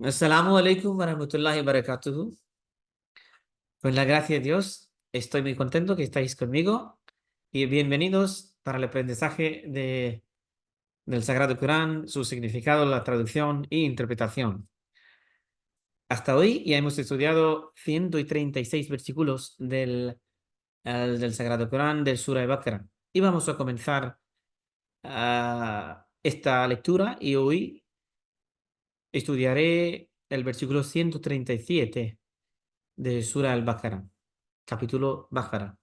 Assalamu alaikum wa rahmatullahi wa barakatuhu. Con la gracia de Dios, estoy muy contento que estáis conmigo y bienvenidos para el aprendizaje del Sagrado Corán, su significado, la traducción e interpretación. Hasta hoy ya hemos estudiado 136 versículos del Sagrado Corán, del Surah Al-Baqarah. Y vamos a comenzar esta lectura y hoy estudiaré el versículo 137 de Surah Al-Baqarah, capítulo Baqarah.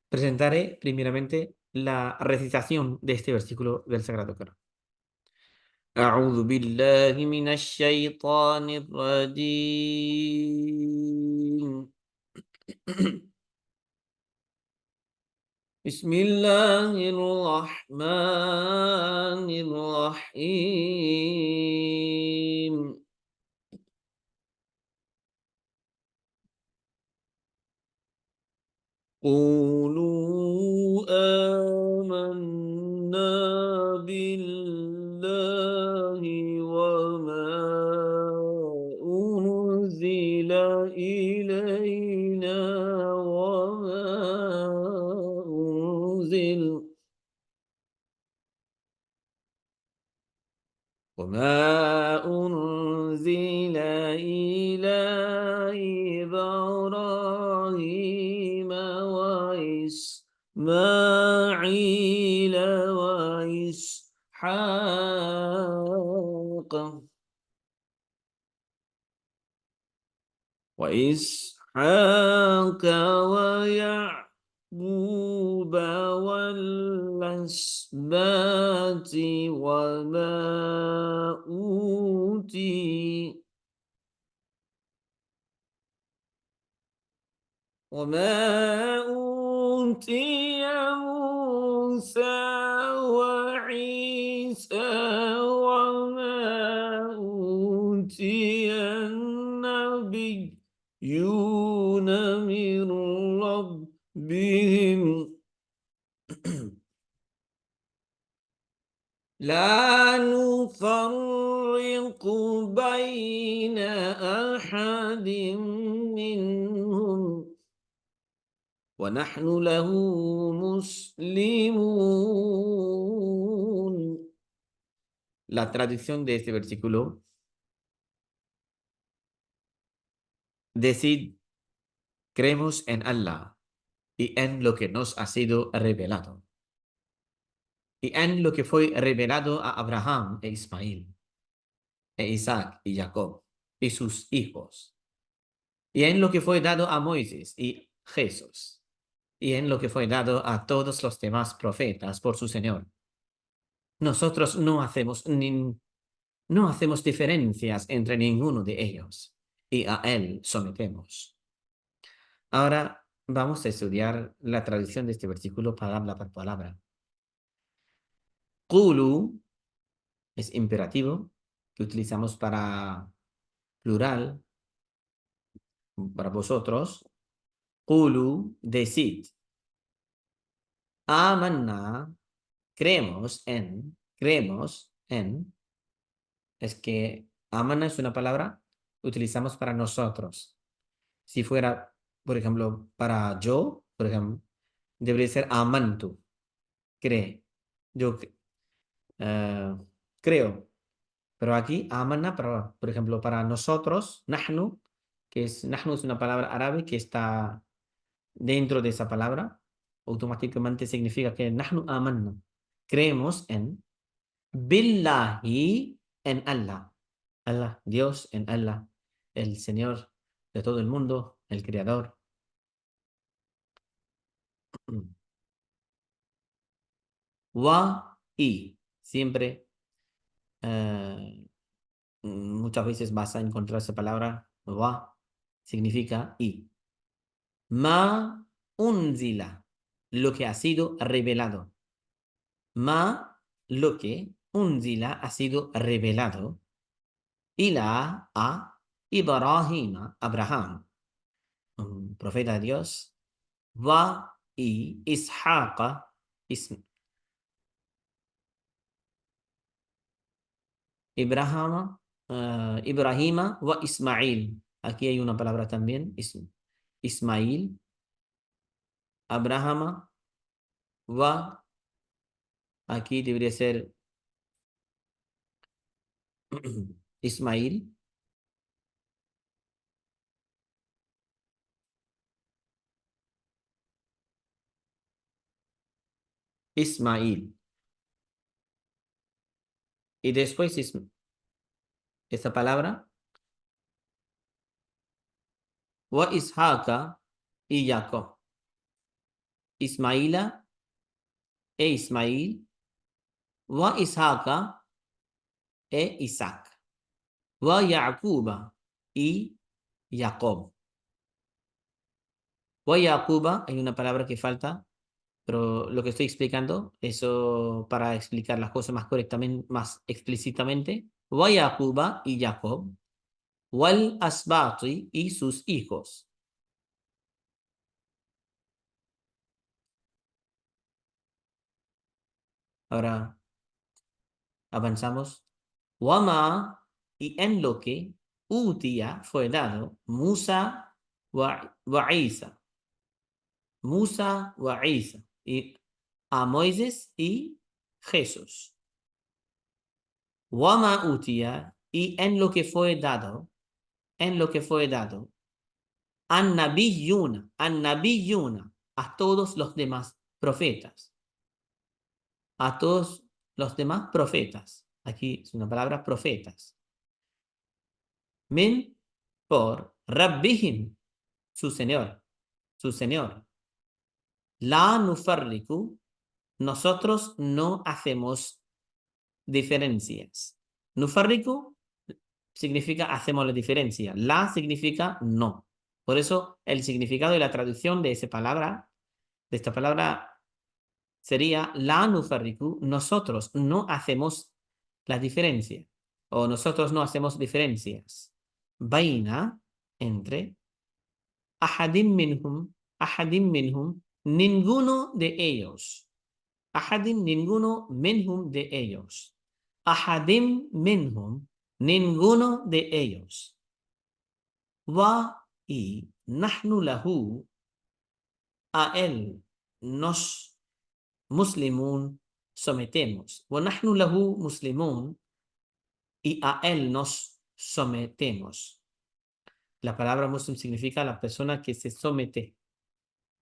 Presentaré primeramente la recitación de este versículo del Sagrado Corán. أعوذ بالله من الشيطان الرجيم بسم الله الرحمن الرحيم قولوا آمنا بالله وما أنزل إلينا وما أنزل إلى إبراهيم وإسماعيل وإسحاق ويعقوب والأسباط وما أوتي موسى وعيسى وما أوتي النبيون من ربهم لا نفرق بين أحد منهم ونحن له مسلمون. La traducción de este versículo: decid, creemos en Allah y en lo que nos ha sido revelado, y en lo que fue revelado a Abraham e Ismael, e Isaac y Jacob, y sus hijos, y en lo que fue dado a Moisés y Jesús, y en lo que fue dado a todos los demás profetas por su Señor. Nosotros no hacemos diferencias entre ninguno de ellos, y a Él sometemos. Ahora vamos a estudiar la traducción de este versículo palabra por palabra. Qulu es imperativo, que utilizamos para plural, para vosotros. Qulu, decid. Amanna, creemos en, es que amanna es una palabra que utilizamos para nosotros. Si fuera, por ejemplo, para yo, por ejemplo, debería ser amantu, cree. Yo creo. Pero aquí, amanna, por ejemplo, para nosotros, nahnu, nahnu es una palabra árabe que está dentro de esa palabra, automáticamente significa que nahnu amanna, creemos en billahi, en Allah. Allah, Dios, en Allah, el Señor de todo el mundo, el Creador. Wa y, siempre, muchas veces vas a encontrar esa palabra, wa, significa y. Ma unzila, lo que ha sido revelado. Ma, lo que, unzila, ha sido revelado. Ila, a, Ibrahima, Abraham, profeta de Dios. Va, y Ishaqa, Ibrahim, Ibrahima wa Ismail. Aquí hay una palabra también, Ismail, Abrahama wa, aquí debería ser Ismail, Ismail. Y después esta palabra, wa Ishaqa y Jacob. Ismaila e Ismail, wa Ishaqa e Isaac, wa Yacuba y Jacob. Wa Yacuba, hay una palabra que falta, pero lo que estoy explicando, eso para explicar las cosas más correctamente, más explícitamente, wa Yacuba y Jacob, wal asbati y sus hijos. Ahora avanzamos. Wama y en lo que Utia fue dado Musa wa Isa. Musa wa Isa. Y a Moisés y Jesús. Wama Utia y en lo que fue dado. En lo que fue dado. An Nabiyuna. An Nabiyuna. A todos los demás profetas. A todos los demás profetas. Aquí es una palabra profetas. Min por Rabbihim, su Señor, su Señor. La nufarriku, nosotros no hacemos diferencias. Nufarriku significa hacemos la diferencia. La significa no. Por eso el significado y la traducción de esa palabra, de esta palabra, sería la nufarriku, nosotros no hacemos la diferencia. O nosotros no hacemos diferencias. Baina, entre ahadim minhum, ninguno de ellos. Ahadim, ninguno, minhum, de ellos. Ahadim minhum, ninguno de ellos. Wa y nahnu lahu, a él nos muslimun sometemos. Wa nahnu lahu muslimun, y a él nos sometemos. La palabra muslim significa la persona que se somete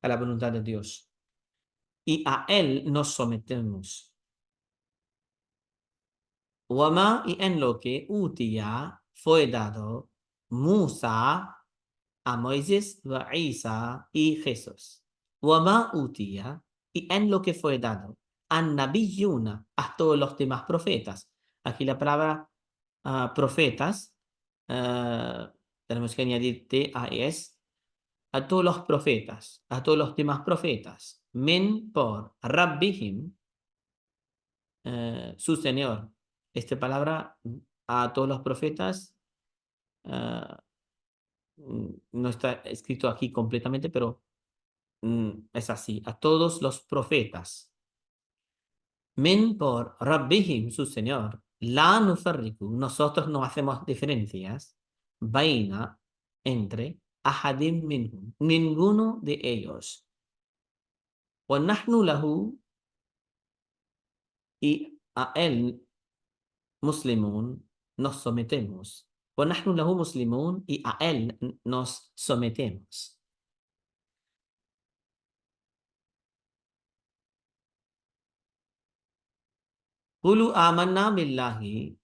a la voluntad de Dios. Y a él nos sometemos. Wama y en lo que Utia fue dado Musa a Moisés wa Isa y Jesús. Wama Utia y en lo que fue dado an Nabiyuna a todos los demás profetas. Aquí la palabra profetas tenemos que añadir TAS a todos los profetas, a todos los demás profetas. Min por Rabbihim, su Señor. Esta palabra a todos los profetas no está escrito aquí completamente, pero es así. A todos los profetas. Min por Rabbihim, su Señor. La nufarriku, nosotros no hacemos diferencias. Vaina, entre ahadim minhum, ninguno de ellos. Wa nahnu lahu, y a él muslimun nos sometemos. Wa nahnu lahu muslimun, y a él nos sometemos. Qulu amanna billahi,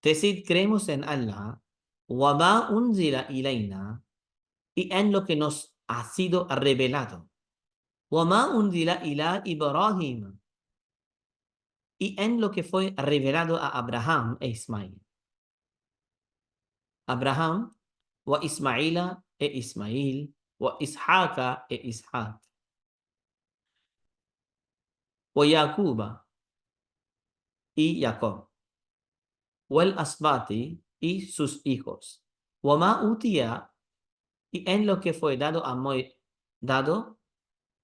decid creemos en Allah, wa ma unzila ilayna, y en lo que nos ha sido revelado. Wa ma unzila ila Ibrahim, y en lo que fue revelado a Abraham e Ismail. Abraham, wa Ismaila e Ismail, wa Ishaqa e Ishaq, wa Yacuba y Jacob, wal asbati y sus hijos, wa ma utia, y en lo que fue dado dado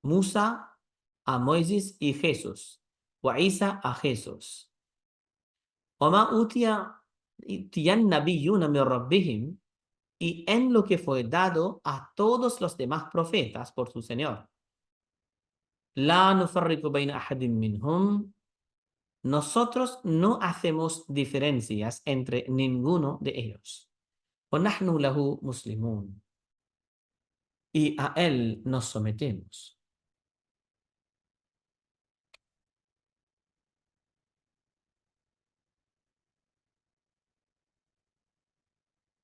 Musa a Moisés y Jesús, wa Isa a Jesús, wa ma utia Tiyan nabiyyuna min rabbihim, y en lo que fue dado a todos los demás profetas por su Señor. La nufarriqu bayna ahadin minhum. Nosotros no hacemos diferencias entre ninguno de ellos. وَنَحْنُ لَهُ مُسْلِمُونَ. Y a él nos sometemos.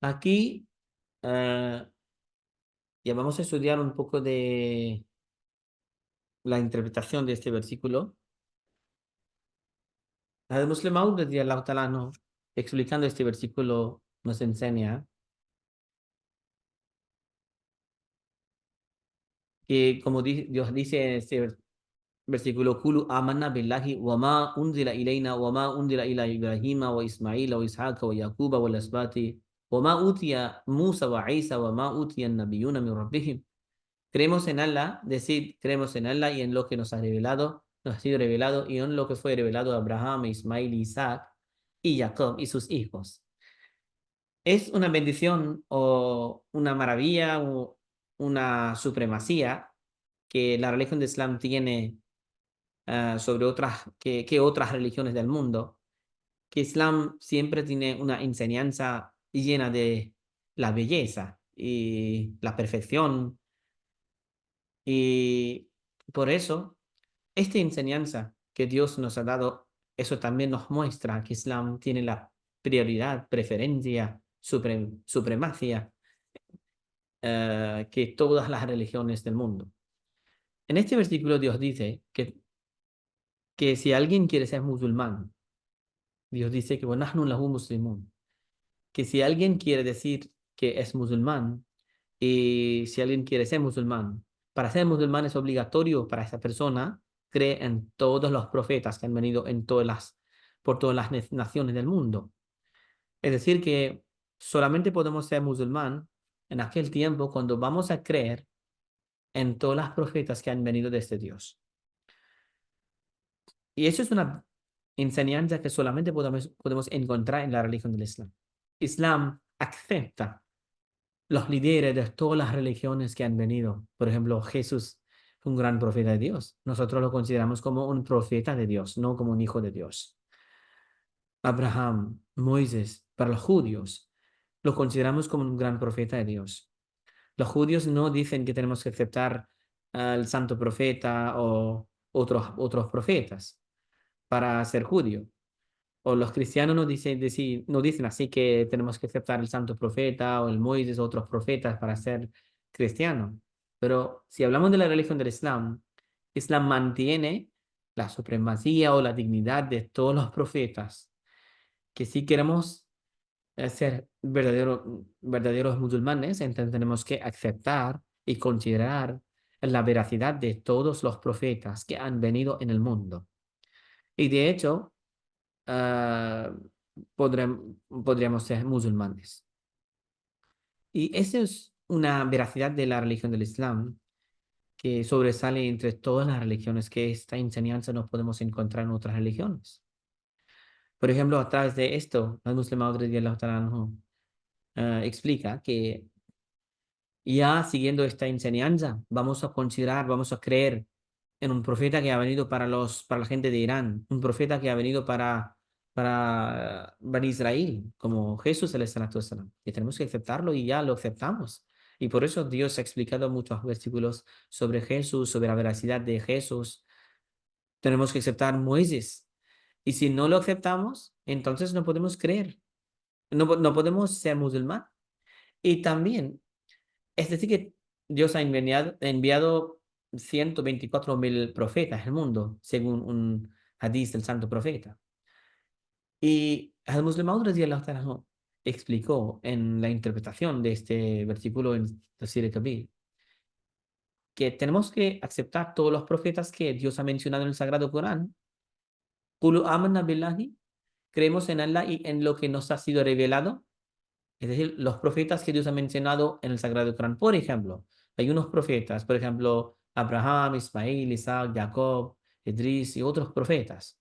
Aquí ya vamos a estudiar un poco de la interpretación de este versículo. El Muslim Maud radiyallahu ta'ala anhu, explicando este versículo, nos enseña que, como Dios dice en este versículo, Kulu amanna billahi wa ma unzila ilayna wa ma unzila ila Ibrahima wa Ismaila wa Ishaqa wa Yaquba wa asbati wa ma utiya Musa wa Isa wa ma utiya an-nabiyuna min rabbihim. Creemos en Allah, decid, creemos en Allah y en lo que nos ha revelado, nos ha sido revelado, y en lo que fue revelado a Abraham, Ismail, Isaac y Jacob y sus hijos. Es una bendición o una maravilla o una supremacía que la religión de Islam tiene sobre otras que otras religiones del mundo, que Islam siempre tiene una enseñanza llena de la belleza y la perfección, y por eso esta enseñanza que Dios nos ha dado, eso también nos muestra que Islam tiene la prioridad, preferencia, supremacía que todas las religiones del mundo. En este versículo Dios dice que si alguien quiere ser musulmán, Dios dice que وَنَحْنُ لَهُ مُسْلِمُونَ, que si alguien quiere decir que es musulmán, y si alguien quiere ser musulmán, para ser musulmán es obligatorio para esa persona creer en todos los profetas que han venido por todas las naciones del mundo. Es decir, que solamente podemos ser musulmán en aquel tiempo cuando vamos a creer en todas las profetas que han venido desde Dios. Y eso es una enseñanza que solamente podemos encontrar en la religión del Islam. Islam acepta los líderes de todas las religiones que han venido. Por ejemplo, Jesús fue un gran profeta de Dios. Nosotros lo consideramos como un profeta de Dios, no como un hijo de Dios. Abraham, Moisés, para los judíos, lo consideramos como un gran profeta de Dios. Los judíos no dicen que tenemos que aceptar al santo profeta o otros profetas para ser judío. O los cristianos no dicen así que tenemos que aceptar el santo profeta o el Moisés o otros profetas para ser cristiano. Pero si hablamos de la religión del Islam, Islam mantiene la supremacía o la dignidad de todos los profetas, que si queremos ser verdaderos musulmanes, entonces tenemos que aceptar y considerar la veracidad de todos los profetas que han venido en el mundo. Y de hecho, ah, podríamos ser musulmanes. Y esa es una veracidad de la religión del Islam que sobresale entre todas las religiones, que esta enseñanza no podemos encontrar en otras religiones. Por ejemplo, a través de esto, el Muslim Maud radiyallahu ta'ala anhu explica que ya siguiendo esta enseñanza, vamos a considerar, vamos a creer en un profeta que ha venido para la gente de Irán, un profeta que ha venido para Bani Israel, como Jesús, y tenemos que aceptarlo y ya lo aceptamos. Y por eso Dios ha explicado muchos versículos sobre Jesús, sobre la veracidad de Jesús. Tenemos que aceptar Moisés. Y si no lo aceptamos, entonces no podemos creer. No podemos ser musulmán. Y también es decir, que Dios ha enviado 124.000 profetas al mundo, según un hadith del santo profeta. Y al-Muslim Maud radiyallahu ta'ala anhu explicó en la interpretación de este versículo en Tafsir al-Kabir que tenemos que aceptar todos los profetas que Dios ha mencionado en el Sagrado Corán. Qulu amanna billahi, creemos en Allah y en lo que nos ha sido revelado. Es decir, los profetas que Dios ha mencionado en el Sagrado Corán. Por ejemplo, hay unos profetas, por ejemplo, Abraham, Ismail, Isaac, Jacob, Idris y otros profetas.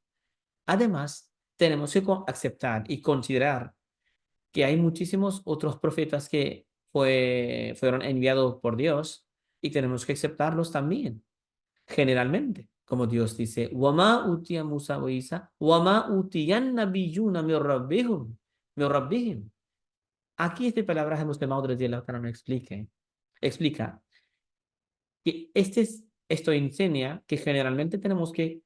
Además, tenemos que aceptar y considerar que hay muchísimos otros profetas que fueron enviados por Dios y tenemos que aceptarlos también, generalmente. Como Dios dice, وَمَا أُوتِيَ مُوسَى وَعِيسَى وَمَا أُوتِيَ النَّبِيُّونَ مِن رَبِّهِمْ. Aquí esta palabra hemos tomado desde la otra no explica que esto enseña que generalmente tenemos que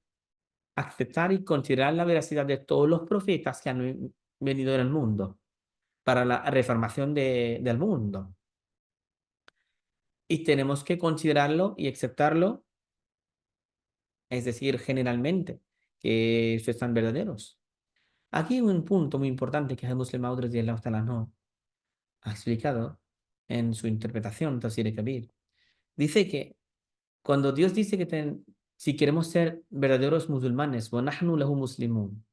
aceptar y considerar la veracidad de todos los profetas que han venido en el mundo para la reformación del mundo. Y tenemos que considerarlo y aceptarlo, es decir, generalmente, que estos están verdaderos. Aquí hay un punto muy importante que Muslim Maud radiyallahu ta'ala anhu ha explicado en su interpretación, Tafsir Kabir. Dice que cuando Dios dice que si queremos ser verdaderos musulmanes, وَنَحْنُ لَهُ مُسْلِمُونَ,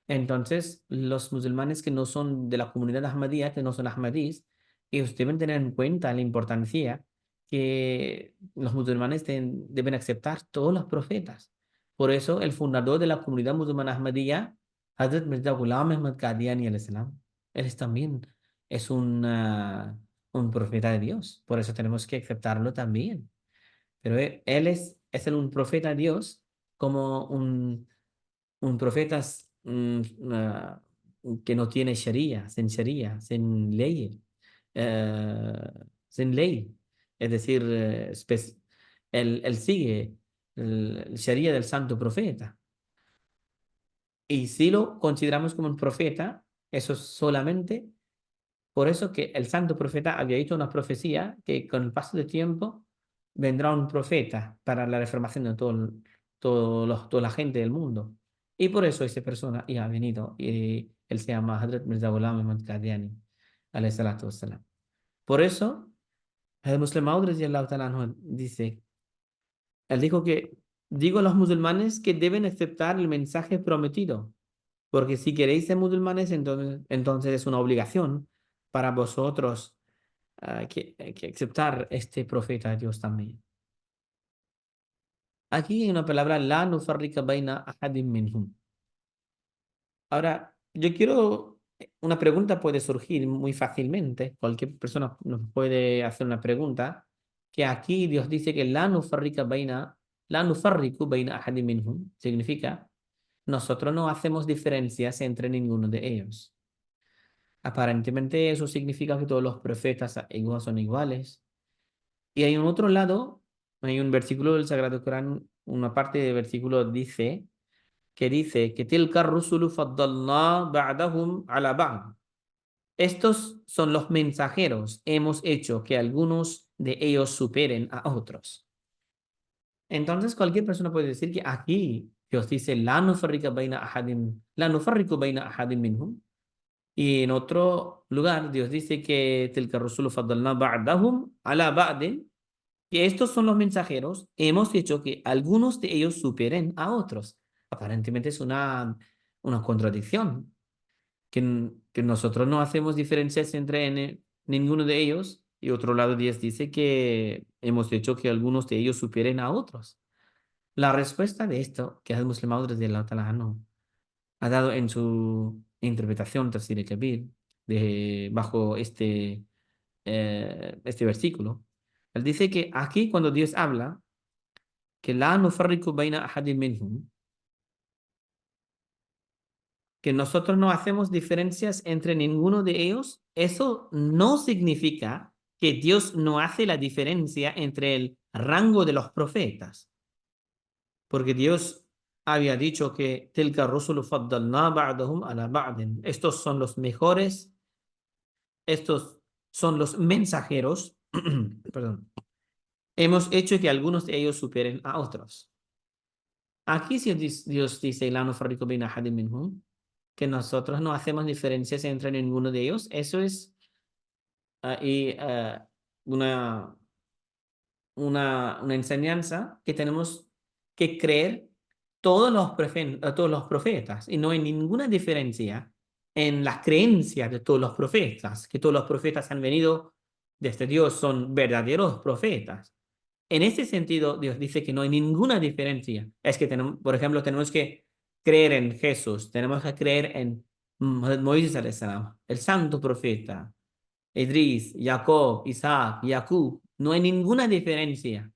entonces los musulmanes que no son de la comunidad ahmadía, que no son ahmadís, ellos deben tener en cuenta la importancia que los musulmanes deben aceptar todos los profetas. Por eso el fundador de la comunidad musulmana ahmadía, Hazrat Mirza Ghulam Ahmad Qadiani al-Islam, él también es un profeta de Dios. Por eso tenemos que aceptarlo también. Pero él es un profeta de Dios como un profeta que no tiene sharia, sin ley, eh, sin ley. Es decir, él sigue el sharia del santo profeta. Y si lo consideramos como un profeta, eso es solamente por eso que el santo profeta había hecho una profecía que con el paso del tiempo vendrá un profeta para la reformación de toda la gente del mundo. Y por eso esa persona ya ha venido y él se llama Hazrat Mirza Ghulam Ahmad Qadiani, alayhi salatu wassalam. Por eso, el Muslim Maud radiyallahu ta'ala anhu dice, él dijo que digo a los musulmanes que deben aceptar el mensaje prometido, porque si queréis ser musulmanes, entonces es una obligación para vosotros que aceptar este profeta de Dios también. Aquí hay una palabra, la nufarrika baina ahadim minhum. Ahora, yo quiero, una pregunta puede surgir muy fácilmente, cualquier persona nos puede hacer una pregunta, que aquí Dios dice que la nufarriku baina ahadim minhum, significa, nosotros no hacemos diferencias entre ninguno de ellos. Aparentemente eso significa que todos los profetas son iguales. Y hay un otro lado, hay un versículo del Sagrado Corán, una parte del versículo dice que tilka rusulu faddalna ba'dahum ala ba'd. Estos son los mensajeros, hemos hecho que algunos de ellos superen a otros. Entonces cualquier persona puede decir que aquí Dios dice la nufarriku baina ahadim minhum. Y en otro lugar Dios dice que tilka rusulu faddalna ba'dahum ala ba'din, que estos son los mensajeros, hemos hecho que algunos de ellos superen a otros. Aparentemente es una contradicción, que nosotros no hacemos diferencias entre ninguno de ellos, y otro lado Dios dice que hemos hecho que algunos de ellos superen a otros. La respuesta de esto, que el Muslim Maud radiyallahu ta'ala anhu ha dado en su interpretación Tafsir Kabir, bajo este versículo, él dice que aquí cuando Dios habla, que la nufarriku baina ahadim minhum, que nosotros no hacemos diferencias entre ninguno de ellos, eso no significa que Dios no hace la diferencia entre el rango de los profetas, porque Dios había dicho que tilka rusulu faddalna ba'dahum ala ba'din. Estos son los mejores, estos son los mensajeros, perdón, hemos hecho que algunos de ellos superen a otros. Aquí si Dios dice, la nufarriku baina ahadim minhum, que nosotros no hacemos diferencias entre ninguno de ellos, eso es una, una enseñanza que tenemos que creer todos los profetas, y no hay ninguna diferencia en las creencias de todos los profetas, que todos los profetas han venido desde Dios, son verdaderos profetas. En ese sentido, Dios dice que no hay ninguna diferencia. Es que, tenemos, por ejemplo, tenemos que creer en Jesús, tenemos que creer en Moisés alayhi salam, el santo profeta, Idris, Jacob, Isaac, Jacob, no hay ninguna diferencia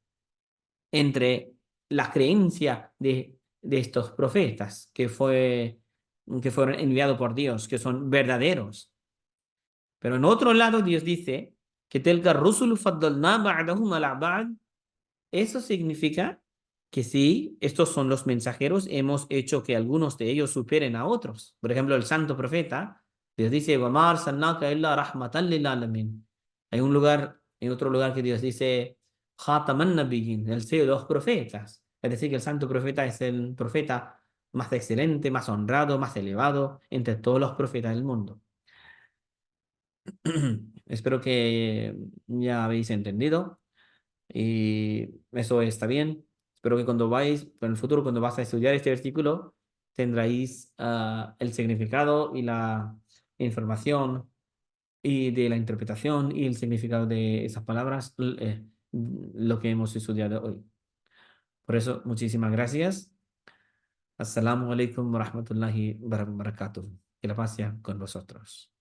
entre la creencia de estos profetas que fueron enviados por Dios, que son verdaderos. Pero en otro lado Dios dice que telka rusulu faddalna ba'dahum ala ba'd. Eso significa que sí, estos son los mensajeros, hemos hecho que algunos de ellos superen a otros. Por ejemplo, el santo profeta, Dios dice, وَمَا أَرْسَلْنَاكَ إِلَّا رَحْمَةً لِلْعَالَمِينَ. Hay un lugar, en otro lugar que Dios dice, خَاتَمَ النَّبِيِّينَ, el sello de los profetas. Es decir, que el santo profeta es el profeta más excelente, más honrado, más elevado entre todos los profetas del mundo. Espero que ya habéis entendido. Y eso está bien. Espero que cuando vais, en el futuro, cuando vas a estudiar este versículo, tendráis el significado y la información y de la interpretación y el significado de esas palabras, lo que hemos estudiado hoy. Por eso, muchísimas gracias. Assalamu alaikum wa rahmatullahi wa barakatuh. Que la paz sea con vosotros.